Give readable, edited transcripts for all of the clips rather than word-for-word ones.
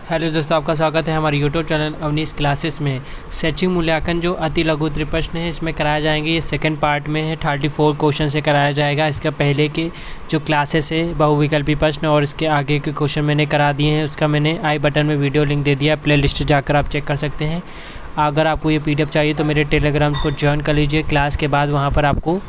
Hello दोस्तों, आपका स्वागत है हमारे यूट्यूब चैनल अवनीश क्लासेस में। शैक्षिक मूल्यांकन जो अति लघु त्रिप्रश्न है इसमें कराया जाएंगे। ये सेकंड पार्ट में है, 34 क्वेश्चन से कराया जाएगा। इसका पहले के जो क्लासेस है बहुविकल्पी प्रश्न और इसके आगे के क्वेश्चन मैंने करा दिए हैं। उसका मैंने आई बटन में वीडियो लिंक दे दिया, प्ले लिस्ट जाकर आप चेक कर सकते हैं। अगर आपको ये PDF चाहिए तो मेरे टेलीग्राम को ज्वाइन कर लीजिए। क्लास के बाद वहाँ पर आपको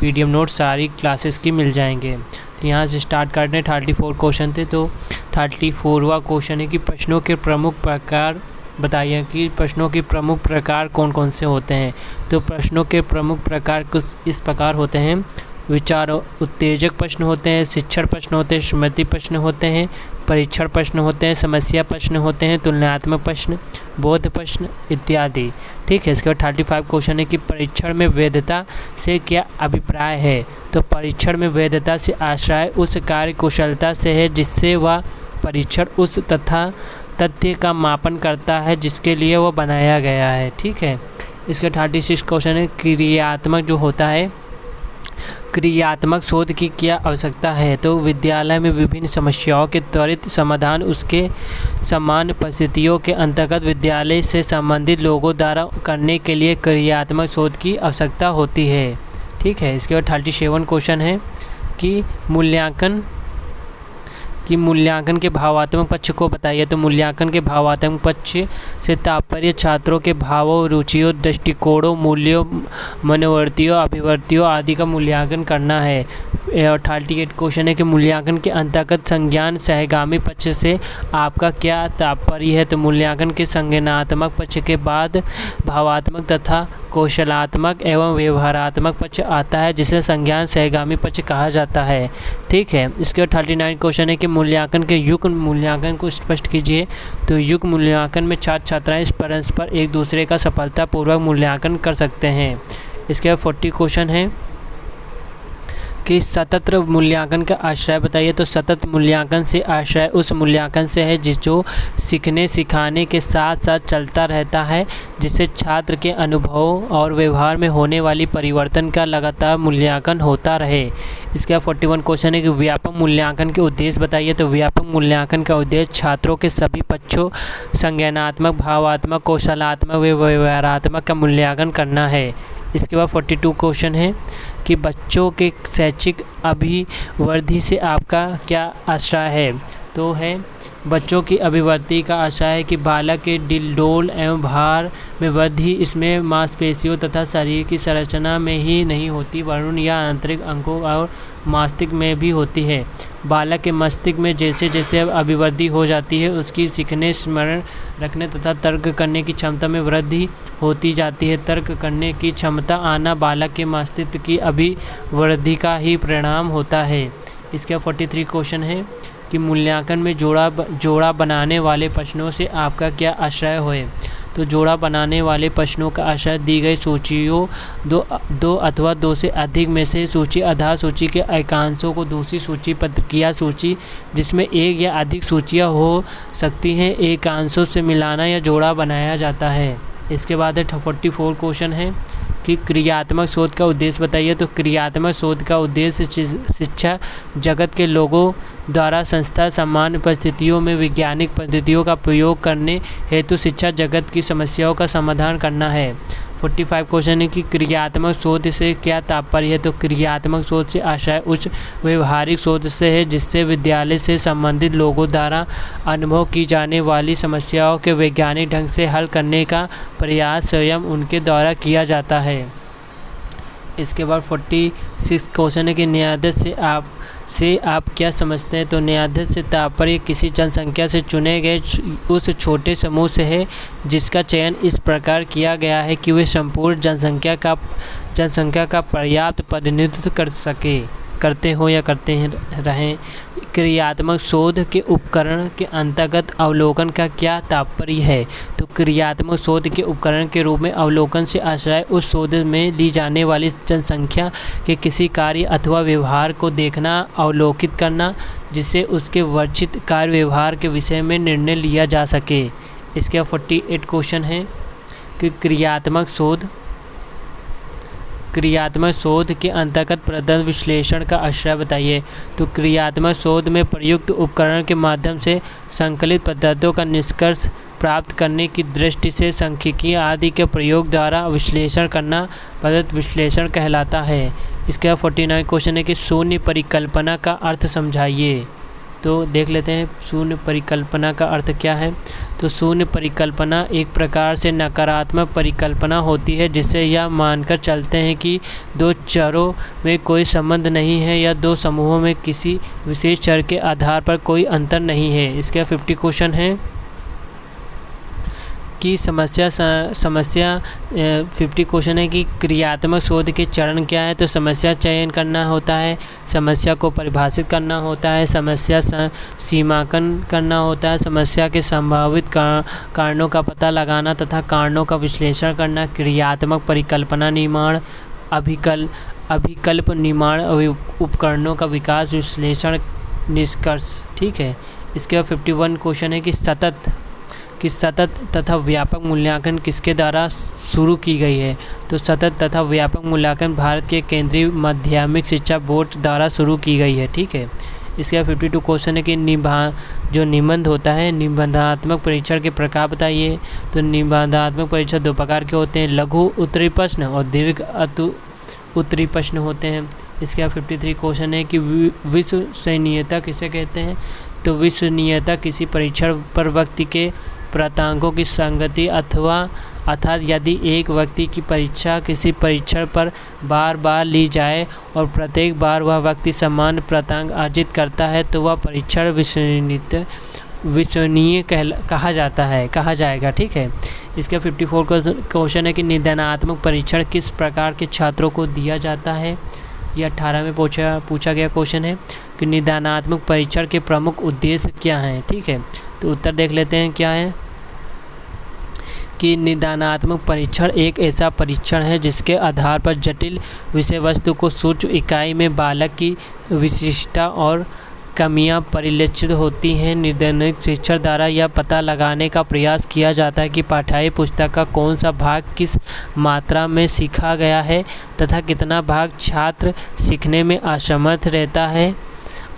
PDF नोट सारी क्लासेस की मिल जाएंगे। तो यहाँ से स्टार्ट करने 34 क्वेश्चन थे। तो 34वां क्वेश्चन है कि प्रश्नों के प्रमुख प्रकार बताइए कि प्रश्नों के प्रमुख प्रकार कौन कौन से होते हैं। तो प्रश्नों के प्रमुख प्रकार कुछ इस प्रकार होते हैं। विचार उत्तेजक प्रश्न होते हैं, शिक्षण प्रश्न होते हैं, स्मृति प्रश्न होते हैं, परीक्षण प्रश्न होते हैं, समस्या प्रश्न होते हैं, तुलनात्मक प्रश्न, बोध प्रश्न इत्यादि। ठीक है। इसके बाद 35 क्वेश्चन है कि परीक्षण में वैधता से क्या अभिप्राय है। तो परीक्षण में वैधता से आशय उस कार्य कुशलता से है जिससे वह परीक्षण उस तथा तथ्य का मापन करता है जिसके लिए वह बनाया गया है। ठीक है। इसका 36 क्वेश्चन है क्रियात्मक जो होता है, क्रियात्मक शोध की क्या आवश्यकता है। तो विद्यालय में विभिन्न समस्याओं के त्वरित समाधान उसके समान परिस्थितियों के अंतर्गत विद्यालय से संबंधित लोगों द्वारा करने के लिए क्रियात्मक शोध की आवश्यकता होती है। ठीक है। इसके बाद 37 क्वेश्चन है कि मूल्यांकन के भावात्मक पक्ष को बताइए। तो मूल्यांकन के भावात्मक पक्ष से तात्पर्य छात्रों के भावों, रुचियों, दृष्टिकोणों, मूल्यों, मनोवृत्तियों, अभिवृत्तियों आदि का मूल्यांकन करना है। 38 क्वेश्चन है कि मूल्यांकन के अंतर्गत संज्ञान सहगामी पक्ष से आपका क्या तात्पर्य है। तो मूल्यांकन के संज्ञानात्मक पक्ष के बाद भावात्मक तथा कौशलात्मक एवं व्यवहारात्मक पक्ष आता है जिसे संज्ञान सहगामी पक्ष कहा जाता है। ठीक है। इसके बाद 39 क्वेश्चन है कि मूल्यांकन के युग्म मूल्यांकन को स्पष्ट कीजिए। तो युग्म मूल्यांकन में छात्र छात्राएं परस्पर एक दूसरे का सफलतापूर्वक मूल्यांकन कर सकते हैं। इसके बाद 40 क्वेश्चन है कि सतत मूल्यांकन का आश्रय बताइए। तो सतत मूल्यांकन से आश्रय उस मूल्यांकन से है जो सीखने सिखाने के साथ साथ चलता रहता है, जिससे छात्र के अनुभवों और व्यवहार में होने वाली परिवर्तन का लगातार मूल्यांकन होता रहे। इसका 41 क्वेश्चन है कि व्यापक मूल्यांकन के उद्देश्य बताइए। तो व्यापक मूल्यांकन का उद्देश्य छात्रों के सभी पक्षों संज्ञानात्मक, भावात्मक, कौशलात्मक व व्यवहारात्मक का मूल्यांकन करना है। इसके बाद 42 क्वेश्चन है कि बच्चों के शैक्षिक अभिवृद्धि से आपका क्या आशय है। तो है बच्चों की अभिवृद्धि का आशय है कि बालक के डिलडोल एवं भार में वृद्धि इसमें मांसपेशियों तथा शरीर की संरचना में ही नहीं होती वरुण या आंतरिक अंगों और मस्तिष्क में भी होती है। बालक के मस्तिष्क में जैसे जैसे अभिवृद्धि हो जाती है उसकी सीखने, स्मरण रखने तथा तर्क करने की क्षमता में वृद्धि होती जाती है। तर्क करने की क्षमता आना बालक के मस्तिष्क की अभिवृद्धि का ही परिणाम होता है। इसका 43 क्वेश्चन है कि मूल्यांकन में जोड़ा बनाने वाले प्रश्नों से आपका क्या आशय है। तो जोड़ा बनाने वाले प्रश्नों का आशय दी गई सूचियों दो अथवा दो से अधिक में से सूची आधार सूची के एकांशों को दूसरी सूची प्रतिक्रिया सूची जिसमें एक या अधिक सूचियां हो सकती हैं एकांशों से मिलाना या जोड़ा बनाया जाता है। इसके बाद 44 क्वेश्चन है कि क्रियात्मक शोध का उद्देश्य बताइए। तो क्रियात्मक शोध का उद्देश्य शिक्षा जगत के लोगों द्वारा संस्था सामान्य परिस्थितियों में वैज्ञानिक पद्धतियों का प्रयोग करने हेतु शिक्षा जगत की समस्याओं का समाधान करना है। 45 क्वेश्चन है कि क्रियात्मक शोध से क्या तात्पर्य है। तो क्रियात्मक शोध से आशय उच्च व्यवहारिक शोध से है जिससे विद्यालय से संबंधित लोगों द्वारा अनुभव की जाने वाली समस्याओं के वैज्ञानिक ढंग से हल करने का प्रयास स्वयं उनके द्वारा किया जाता है। इसके बाद 46 क्वेश्चन है कि न्यायाधीश से आप क्या समझते हैं। तो न्यायाधीश से तात्पर्य किसी जनसंख्या से चुने गए उस छोटे समूह से है जिसका चयन इस प्रकार किया गया है कि वे संपूर्ण जनसंख्या का पर्याप्त प्रतिनिधित्व करते हो या करते रहें। क्रियात्मक शोध के उपकरण के अंतर्गत अवलोकन का क्या तात्पर्य है। तो क्रियात्मक शोध के उपकरण के रूप में अवलोकन से आशय उस शोध में ली जाने वाली जनसंख्या के किसी कार्य अथवा व्यवहार को देखना, अवलोकित करना जिससे उसके वर्णित कार्य व्यवहार के विषय में निर्णय लिया जा सके। इसके 48 क्वेश्चन है कि क्रियात्मक शोध के अंतर्गत प्रदत्त विश्लेषण का आश्रय बताइए। तो क्रियात्मक शोध में प्रयुक्त उपकरण के माध्यम से संकलित पदार्थों का निष्कर्ष प्राप्त करने की दृष्टि से सांख्यिकी आदि के प्रयोग द्वारा विश्लेषण करना पदार्थ विश्लेषण कहलाता है। इसके बाद 49 क्वेश्चन है कि शून्य परिकल्पना का अर्थ समझाइए। तो देख लेते हैं शून्य परिकल्पना का अर्थ क्या है। तो शून्य परिकल्पना एक प्रकार से नकारात्मक परिकल्पना होती है जिससे यह मानकर चलते हैं कि दो चरों में कोई संबंध नहीं है या दो समूहों में किसी विशेष चर के आधार पर कोई अंतर नहीं है। इसके 50 क्वेश्चन है कि समस्या 50 क्वेश्चन है कि क्रियात्मक शोध के चरण क्या है। तो समस्या चयन करना होता है, समस्या को परिभाषित करना होता है, समस्या सीमांकन करना होता है, समस्या के संभावित कारणों का पता लगाना तथा कारणों का विश्लेषण करना, क्रियात्मक परिकल्पना निर्माण, अभिकल्प निर्माण, उपकरणों का विकास, विश्लेषण, निष्कर्ष। ठीक है। इसके बाद 51 क्वेश्चन है कि सतत तथा व्यापक मूल्यांकन किसके द्वारा शुरू की गई है। तो सतत तथा व्यापक मूल्यांकन भारत के केंद्रीय माध्यमिक शिक्षा बोर्ड द्वारा शुरू की गई है। ठीक है। इसके बाद 52 क्वेश्चन है कि जो निबंध होता है, निबंधात्मक परीक्षण के प्रकार बताइए। तो निबंधात्मक परीक्षण दो प्रकार के होते हैं, लघु उत्तरी प्रश्न और दीर्घ उत्तरी प्रश्न होते हैं। इसके बाद 53 क्वेश्चन है कि विश्वसनीयता किसे कहते हैं। तो विश्वसनीयता किसी परीक्षण पर व्यक्ति के प्राप्तांकों की संगति अर्थात यदि एक व्यक्ति की परीक्षा किसी परीक्षण पर बार बार ली जाए और प्रत्येक बार वह व्यक्ति समान प्राप्तांक अर्जित करता है तो वह परीक्षण विश्वसनीय कहा जाएगा। ठीक है। इसका 54 क्वेश्चन है कि निदानात्मक परीक्षण किस प्रकार के छात्रों को दिया जाता है। यह 18 में पूछा गया क्वेश्चन है कि निदानात्मक परीक्षण के प्रमुख उद्देश्य क्या हैं। ठीक है। तो उत्तर देख लेते हैं क्या है कि निदानात्मक परीक्षण एक ऐसा परीक्षण है जिसके आधार पर जटिल विषय वस्तु को सूक्ष्म इकाई में बालक की विशिष्टता और कमियां परिलक्षित होती हैं। निदानिक शिक्षण द्वारा यह पता लगाने का प्रयास किया जाता है कि पाठ्य पुस्तक का कौन सा भाग किस मात्रा में सीखा गया है तथा कितना भाग छात्र सीखने में असमर्थ रहता है।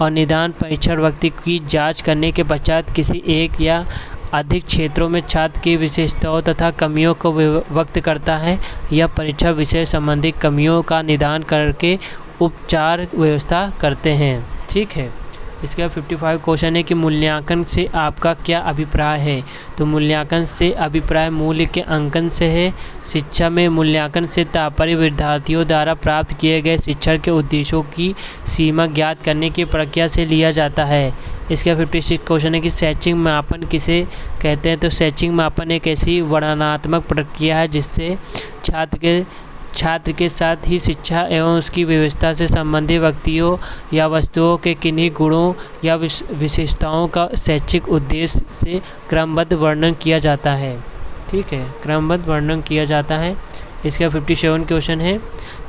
और निदान परीक्षण व्यक्ति की जांच करने के पश्चात किसी एक या अधिक क्षेत्रों में छात्र की विशेषताओं तथा कमियों को व्यक्त करता है। यह परीक्षण विषय संबंधी कमियों का निदान करके उपचार व्यवस्था करते हैं। ठीक है। इसके बाद 55 क्वेश्चन है कि मूल्यांकन से आपका क्या अभिप्राय है। तो मूल्यांकन से अभिप्राय मूल्य के अंकन से है। शिक्षा में मूल्यांकन से तात्पर्य विद्यार्थियों द्वारा प्राप्त किए गए शिक्षण के उद्देश्यों की सीमा ज्ञात करने की प्रक्रिया से लिया जाता है। इसका 56 क्वेश्चन है कि शैक्षिक मापन किसे कहते हैं। तो शैक्षिक मापन एक ऐसी वर्णनात्मक प्रक्रिया है जिससे छात्र के साथ ही शिक्षा एवं उसकी व्यवस्था से संबंधित व्यक्तियों या वस्तुओं के किन्हीं गुणों या विशेषताओं का शैक्षिक उद्देश्य से क्रमबद्ध वर्णन किया जाता है। ठीक है। क्रमबद्ध वर्णन किया जाता है। इसका 57 क्वेश्चन है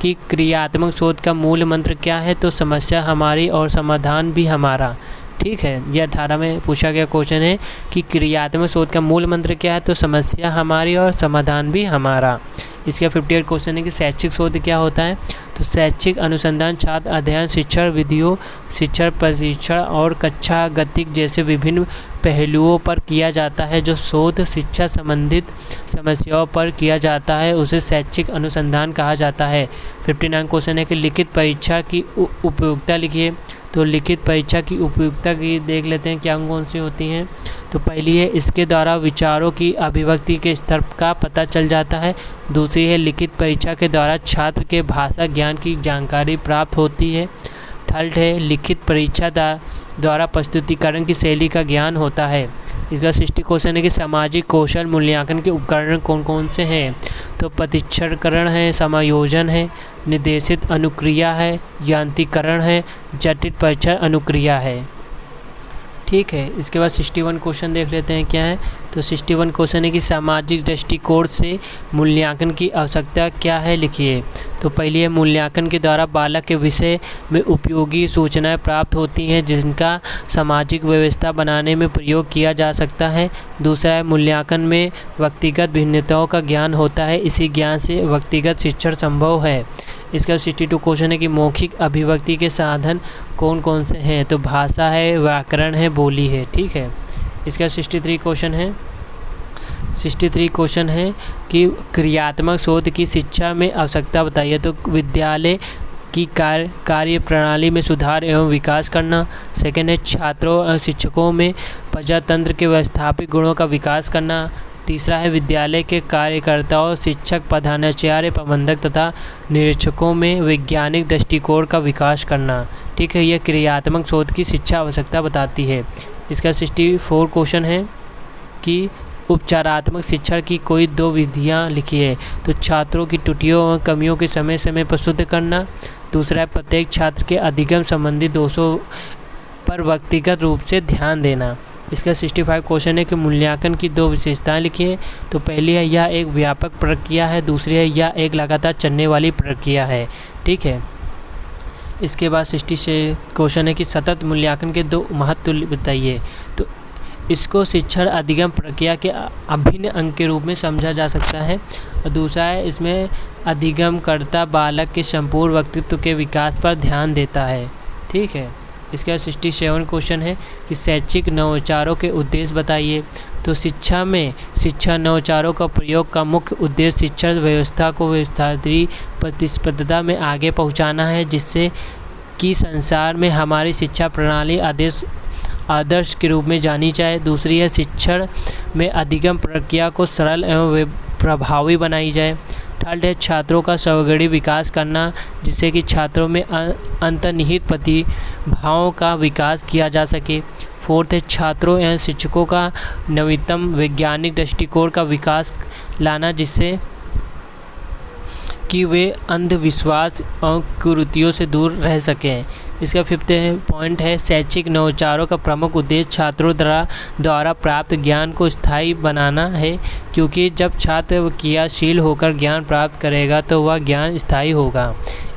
कि क्रियात्मक शोध का मूल मंत्र क्या है। तो समस्या हमारी और समाधान भी हमारा। ठीक है। यह 18 में पूछा गया क्वेश्चन है कि क्रियात्मक शोध का मूल मंत्र क्या है। तो समस्या हमारी और समाधान भी हमारा। इसका 58 क्वेश्चन है कि शैक्षिक शोध क्या होता है। तो शैक्षिक अनुसंधान छात्र अध्ययन, शिक्षण विधियों, शिक्षण प्रशिक्षण और कक्षा गतिक जैसे विभिन्न पहलुओं पर किया जाता है। जो शोध शिक्षा संबंधित समस्याओं पर किया जाता है उसे शैक्षिक अनुसंधान कहा जाता है। 59 क्वेश्चन है कि लिखित परीक्षा की उपयोगिता लिखिए। तो लिखित परीक्षा की उपयोगिता की देख लेते हैं क्या कौन सी होती हैं। तो पहली है इसके द्वारा विचारों की अभिव्यक्ति के स्तर का पता चल जाता है। दूसरी है लिखित परीक्षा के द्वारा छात्र के भाषा ज्ञान की जानकारी प्राप्त होती है। थर्ड है लिखित परीक्षा द्वारा प्रस्तुतिकरण की शैली का ज्ञान होता है। इसका 60 क्वेश्चन है कि सामाजिक कौशल मूल्यांकन के उपकरण कौन कौन से हैं। तो प्रतिच्छेदकरण है, समायोजन है, निर्देशित अनुक्रिया है, यांत्रिकरण है, जटिल परीक्षण अनुक्रिया है। ठीक है। इसके बाद 61 क्वेश्चन देख लेते हैं क्या है। तो 61 क्वेश्चन है कि सामाजिक दृष्टिकोण से मूल्यांकन की आवश्यकता क्या है लिखिए। तो पहली है मूल्यांकन के द्वारा बालक के विषय में उपयोगी सूचनाएं प्राप्त होती हैं जिनका सामाजिक व्यवस्था बनाने में प्रयोग किया जा सकता है। दूसरा है मूल्यांकन में व्यक्तिगत भिन्नताओं का ज्ञान होता है, इसी ज्ञान से व्यक्तिगत शिक्षण संभव है। इसका 62 क्वेश्चन है कि मौखिक अभिव्यक्ति के साधन कौन कौन से हैं, तो भाषा है, व्याकरण है, बोली है। ठीक है। इसका 63 क्वेश्चन है कि क्रियात्मक शोध की शिक्षा में आवश्यकता बताइए, तो विद्यालय की कार्य प्रणाली में सुधार एवं विकास करना। सेकेंड है छात्रों और शिक्षकों में प्रजातंत्र के व्यवस्थापिक गुणों का विकास करना। तीसरा है विद्यालय के कार्यकर्ताओं, शिक्षक, प्रधानाचार्य, प्रबंधक तथा निरीक्षकों में वैज्ञानिक दृष्टिकोण का विकास करना। ठीक है, यह क्रियात्मक शोध की शिक्षा आवश्यकता बताती है। इसका 64 क्वेश्चन है कि उपचारात्मक शिक्षण की कोई 2 विधियां लिखिए, तो छात्रों की त्रुटियों और कमियों के समय समय पर शुद्ध करना। दूसरा है प्रत्येक छात्र के अधिगम संबंधी दोषों पर व्यक्तिगत रूप से ध्यान देना। इसका 65 क्वेश्चन है कि मूल्यांकन की 2 विशेषताएं लिखिए, तो पहली है यह एक व्यापक प्रक्रिया है, दूसरी है यह एक लगातार चलने वाली प्रक्रिया है। ठीक है। इसके बाद 66 क्वेश्चन है कि सतत मूल्यांकन के 2 महत्व बताइए, तो इसको शिक्षण अधिगम प्रक्रिया के अभिन्न अंग के रूप में समझा जा सकता है। और दूसरा है इसमें अधिगमकर्ता बालक के संपूर्ण व्यक्तित्व के विकास पर ध्यान देता है। ठीक है। इसका 67 क्वेश्चन है कि शैक्षिक नवाचारों के उद्देश्य बताइए, तो शिक्षा में शिक्षा नवाचारों का प्रयोग का मुख्य उद्देश्य शिक्षा व्यवस्था को व्यवस्थात्मक प्रतिस्पर्धा में आगे पहुंचाना है, जिससे कि संसार में हमारी शिक्षा प्रणाली आदर्श के रूप में जानी जाए। दूसरी है शिक्षण में अधिगम प्रक्रिया को सरल एवं प्रभावी बनाई जाए। थर्ड है छात्रों का सर्वगणित विकास करना, जिससे कि छात्रों में अंतर्निहित प्रतिभाओं का विकास किया जा सके। फोर्थ है छात्रों एवं शिक्षकों का नवीनतम वैज्ञानिक दृष्टिकोण का विकास लाना, जिससे कि वे अंधविश्वास और कुरीतियों से दूर रह सकें। इसका 5th पॉइंट है शैक्षिक नवाचारों का प्रमुख उद्देश्य छात्रों द्वारा प्राप्त ज्ञान को स्थायी बनाना है, क्योंकि जब छात्र क्रियाशील होकर ज्ञान प्राप्त करेगा तो वह ज्ञान स्थायी होगा।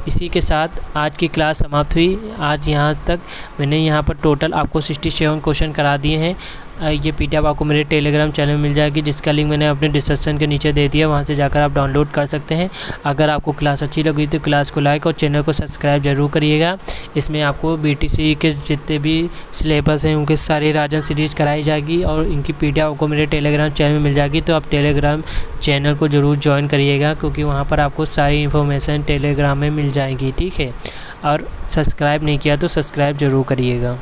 इसी के साथ आज की क्लास समाप्त हुई। आज यहाँ तक मैंने यहाँ पर टोटल आपको 67 क्वेश्चन करा दिए हैं। ये PDF आपको मेरे टेलीग्राम चैनल में मिल जाएगी, जिसका लिंक मैंने अपने डिस्क्रिप्शन के नीचे दे दिया, वहाँ से जाकर आप डाउनलोड कर सकते हैं। अगर आपको क्लास अच्छी लगी तो क्लास को लाइक और चैनल को सब्सक्राइब जरूर करिएगा। इसमें आपको BTC के जितने भी सिलेबस हैं उनके सारी राजन सीरीज कराई जाएगी और इनकी PDF आपको मेरे टेलीग्राम चैनल में मिल जाएगी। तो आप टेलीग्राम चैनल को ज़रूर ज्वाइन करिएगा, क्योंकि वहाँ पर आपको सारी इन्फॉर्मेशन टेलीग्राम में मिल जाएगी। ठीक है। और सब्सक्राइब नहीं किया तो सब्सक्राइब ज़रूर करिएगा।